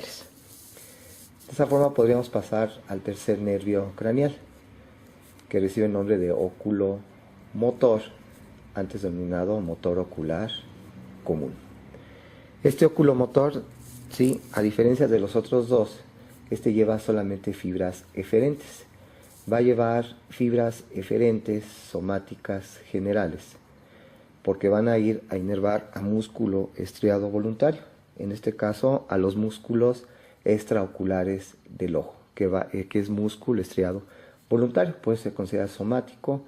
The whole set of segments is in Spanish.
De esa forma podríamos pasar al tercer nervio craneal, que recibe el nombre de óculo motor, antes denominado motor ocular común. Este óculo motor, ¿sí?, a diferencia de los otros dos, este lleva solamente fibras eferentes. Va a llevar fibras eferentes somáticas generales, porque van a ir a inervar a músculo estriado voluntario, en este caso a los músculos extraoculares del ojo, que es músculo estriado voluntario, pues se considera somático,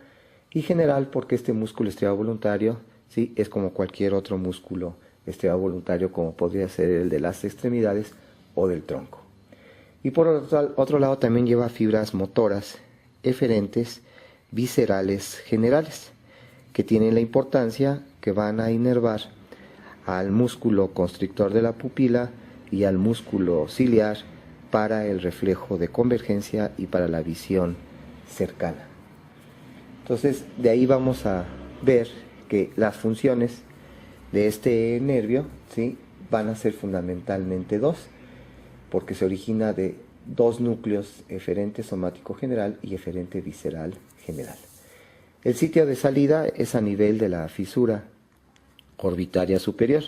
y general porque este músculo estriado voluntario, ¿sí?, es como cualquier otro músculo estriado voluntario, como podría ser el de las extremidades o del tronco. Y por otro lado también lleva fibras motoras eferentes viscerales generales, que tienen la importancia que van a inervar al músculo constrictor de la pupila y al músculo ciliar para el reflejo de convergencia y para la visión cercana. Entonces, de ahí vamos a ver que las funciones de este nervio, ¿sí?, van a ser fundamentalmente dos, porque se origina de dos núcleos, eferente somático general y eferente visceral general. El sitio de salida es a nivel de la fisura orbitaria superior,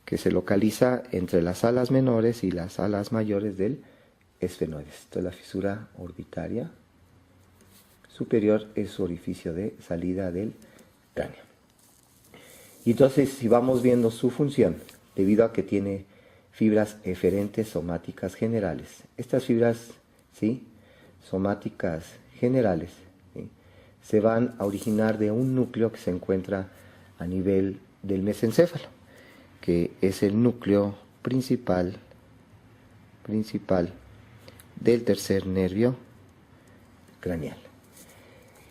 que se localiza entre las alas menores y las alas mayores del esfenoides. Entonces, la fisura orbitaria superior es su orificio de salida del cráneo. Y entonces, si vamos viendo su función, debido a que tiene fibras eferentes somáticas generales, estas fibras, ¿sí?, somáticas generales, ¿sí?, se van a originar de un núcleo que se encuentra a nivel del mesencéfalo, que es el núcleo principal del tercer nervio craneal.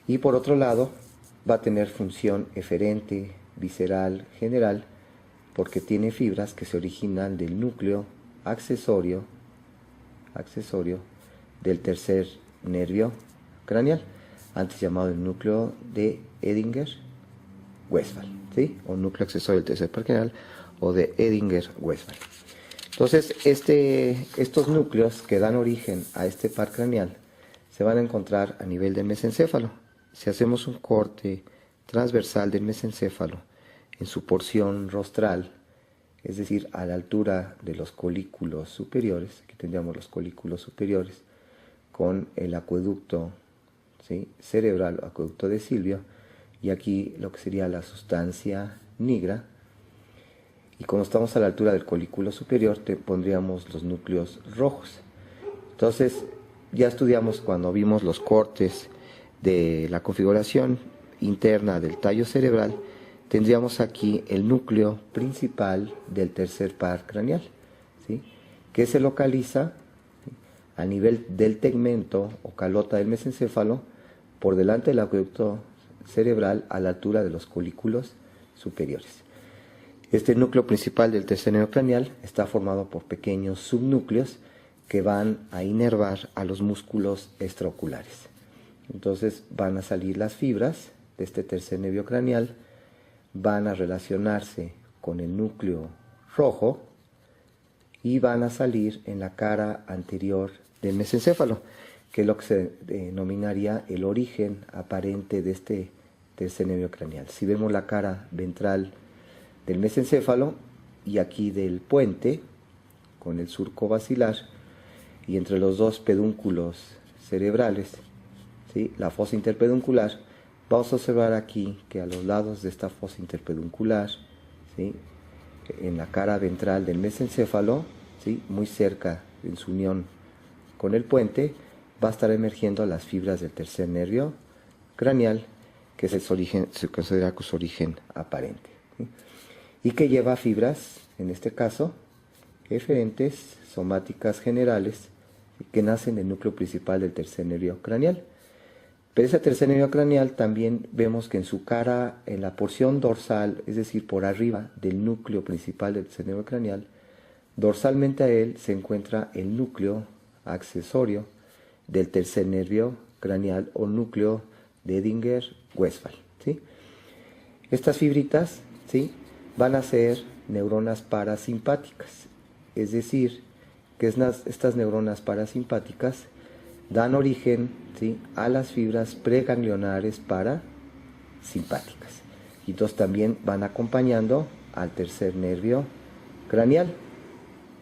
Y por otro lado, va a tener función eferente, visceral, general, porque tiene fibras que se originan del núcleo accesorio del tercer nervio craneal, antes llamado el núcleo de Edinger-Westphal, ¿sí?, o núcleo accesorio del tercer par craneal, o de Edinger-Westphal. Entonces, estos núcleos que dan origen a este par craneal se van a encontrar a nivel del mesencéfalo. Si hacemos un corte transversal del mesencéfalo en su porción rostral, es decir, a la altura de los colículos superiores, aquí tendríamos los colículos superiores con el acueducto, ¿sí?, cerebral, acueducto de Silvio, y aquí lo que sería la sustancia nigra. Y cuando estamos a la altura del colículo superior, pondríamos los núcleos rojos. Entonces, ya estudiamos cuando vimos los cortes de la configuración interna del tallo cerebral, tendríamos aquí el núcleo principal del tercer par craneal, ¿sí?, que se localiza, ¿sí?, a nivel del tegmento o calota del mesencéfalo, por delante del acueducto cerebral, a la altura de los colículos superiores. Este núcleo principal del tercer nervio craneal está formado por pequeños subnúcleos que van a inervar a los músculos extraoculares. Entonces van a salir las fibras de este tercer nervio craneal, van a relacionarse con el núcleo rojo y van a salir en la cara anterior del mesencéfalo, que es lo que se denominaría el origen aparente de este tercer nervio craneal. Si vemos la cara ventral del mesencéfalo y aquí del puente, con el surco basilar, y entre los dos pedúnculos cerebrales, ¿sí?, la fosa interpeduncular, vamos a observar aquí que a los lados de esta fosa interpeduncular, ¿sí?, en la cara ventral del mesencéfalo, ¿sí?, muy cerca en su unión con el puente, va a estar emergiendo las fibras del tercer nervio craneal, que es se considera su origen aparente, ¿sí?, y que lleva fibras, en este caso, eferentes somáticas generales, que nacen del núcleo principal del tercer nervio craneal. Pero ese tercer nervio craneal también vemos que en su cara, en la porción dorsal, es decir, por arriba del núcleo principal del tercer nervio craneal, dorsalmente a él se encuentra el núcleo accesorio del tercer nervio craneal o núcleo de Edinger-Westphal, ¿sí? Estas fibritas, ¿sí?, van a ser neuronas parasimpáticas, es decir, que estas neuronas parasimpáticas dan origen, ¿sí?, a las fibras preganglionares parasimpáticas. Y entonces también van acompañando al tercer nervio craneal,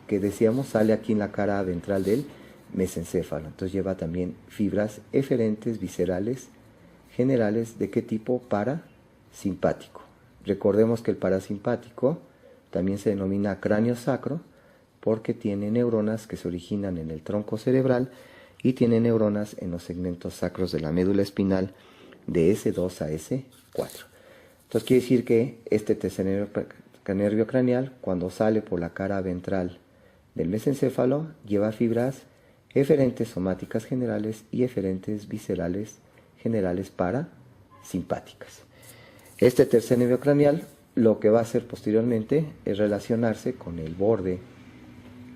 que decíamos sale aquí en la cara ventral del mesencéfalo. Entonces lleva también fibras eferentes, viscerales, generales. ¿De qué tipo? Parasimpático. Recordemos que el parasimpático también se denomina cráneo sacro porque tiene neuronas que se originan en el tronco cerebral y tiene neuronas en los segmentos sacros de la médula espinal de S2 a S4. Entonces quiere decir que este tercer nervio craneal, cuando sale por la cara ventral del mesencéfalo, lleva fibras eferentes somáticas generales y eferentes viscerales generales parasimpáticas. Este tercer nervio craneal lo que va a hacer posteriormente es relacionarse con el borde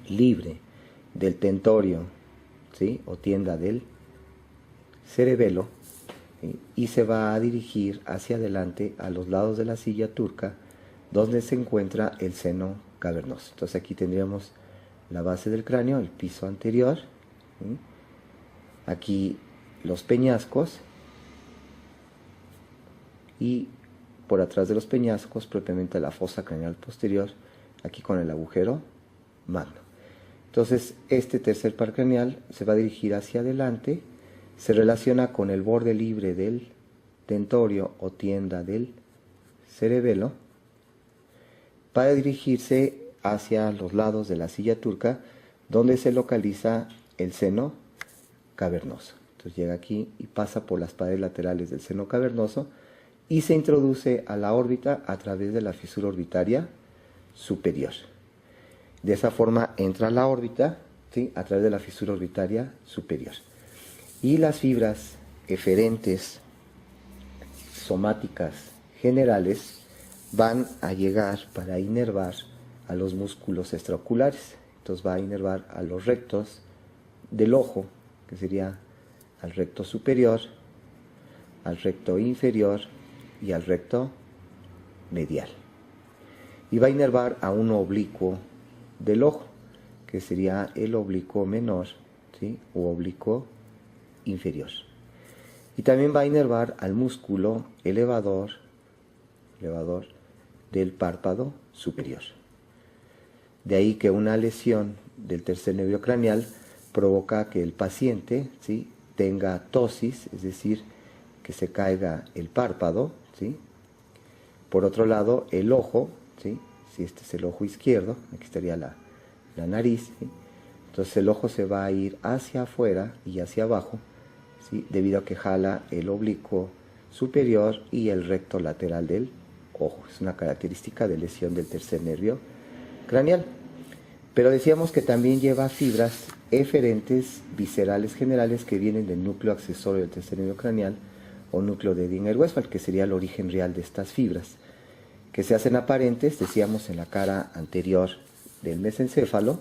libre del tentorio, ¿sí?, o tienda del cerebelo, ¿sí?, y se va a dirigir hacia adelante a los lados de la silla turca donde se encuentra el seno cavernoso. Entonces aquí tendríamos la base del cráneo, el piso anterior, ¿sí?, aquí los peñascos y por atrás de los peñascos propiamente la fosa craneal posterior, aquí con el agujero magno. Entonces este tercer par craneal se va a dirigir hacia adelante, se relaciona con el borde libre del tentorio o tienda del cerebelo para dirigirse hacia los lados de la silla turca donde se localiza el seno cavernoso. Entonces llega aquí y pasa por las paredes laterales del seno cavernoso y se introduce a la órbita a través de la fisura orbitaria superior. De esa forma entra a la órbita, ¿sí?, a través de la fisura orbitaria superior. Y las fibras eferentes somáticas generales van a llegar para inervar a los músculos extraoculares. Entonces va a inervar a los rectos del ojo, que sería al recto superior, al recto inferior y al recto medial. Y va a inervar a un oblicuo del ojo, que sería el oblicuo menor, ¿sí?, o oblicuo inferior. Y también va a inervar al músculo elevador del párpado superior. De ahí que una lesión del tercer nervio craneal provoca que el paciente, ¿sí?, tenga ptosis, es decir, que se caiga el párpado, ¿sí? Por otro lado, el ojo, ¿sí?, si este es el ojo izquierdo, aquí estaría la nariz, ¿sí?, entonces el ojo se va a ir hacia afuera y hacia abajo, ¿sí?, debido a que jala el oblicuo superior y el recto lateral del ojo. Es una característica de lesión del tercer nervio craneal. Pero decíamos que también lleva fibras eferentes viscerales generales que vienen del núcleo accesorio del tercer nervio craneal o núcleo de Edinger-Westphal, que sería el origen real de estas fibras, que se hacen aparentes, decíamos, en la cara anterior del mesencéfalo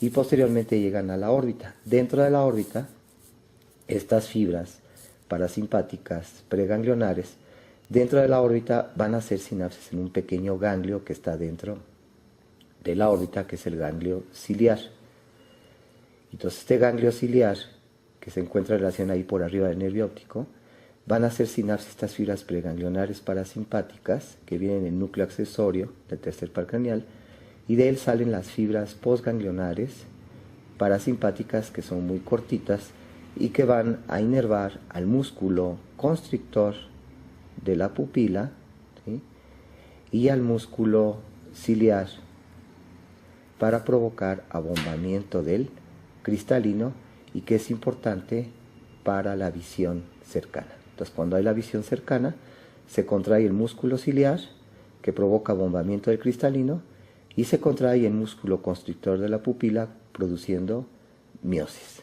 y posteriormente llegan a la órbita. Dentro de la órbita, estas fibras parasimpáticas preganglionares, dentro de la órbita van a hacer sinapsis en un pequeño ganglio que está dentro de la órbita, que es el ganglio ciliar. Entonces este ganglio ciliar, que se encuentra en relación ahí por arriba del nervio óptico, van a hacer sinapsis estas fibras preganglionares parasimpáticas que vienen en el núcleo accesorio del tercer par craneal, y de él salen las fibras postganglionares parasimpáticas, que son muy cortitas y que van a inervar al músculo constrictor de la pupila, ¿sí?, y al músculo ciliar para provocar abombamiento del cristalino, y que es importante para la visión cercana. Entonces, cuando hay la visión cercana, se contrae el músculo ciliar, que provoca abombamiento del cristalino, y se contrae el músculo constrictor de la pupila, produciendo miosis.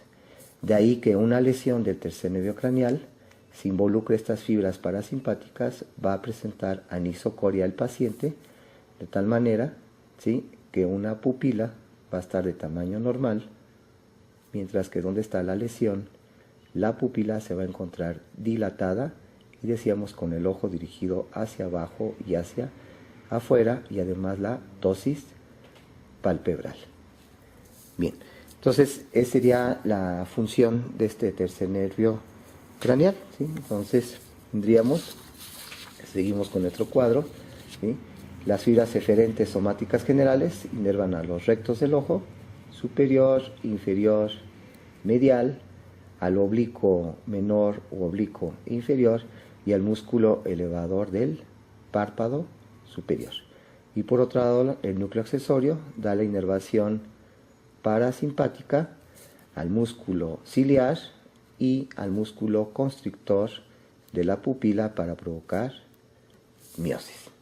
De ahí que una lesión del tercer nervio craneal, si involucra estas fibras parasimpáticas, va a presentar anisocoria al paciente, de tal manera, ¿sí?, que una pupila va a estar de tamaño normal, mientras que donde está la lesión, la pupila se va a encontrar dilatada y decíamos con el ojo dirigido hacia abajo y hacia afuera, y además la ptosis palpebral. Bien, Entonces, esa sería la función de este tercer nervio craneal, ¿sí? Entonces, seguimos con nuestro cuadro, ¿sí? Las fibras eferentes somáticas generales inervan a los rectos del ojo, superior, inferior, medial, al oblicuo menor u oblicuo inferior y al músculo elevador del párpado superior. Y por otro lado, el núcleo accesorio da la inervación parasimpática al músculo ciliar y al músculo constrictor de la pupila para provocar miosis.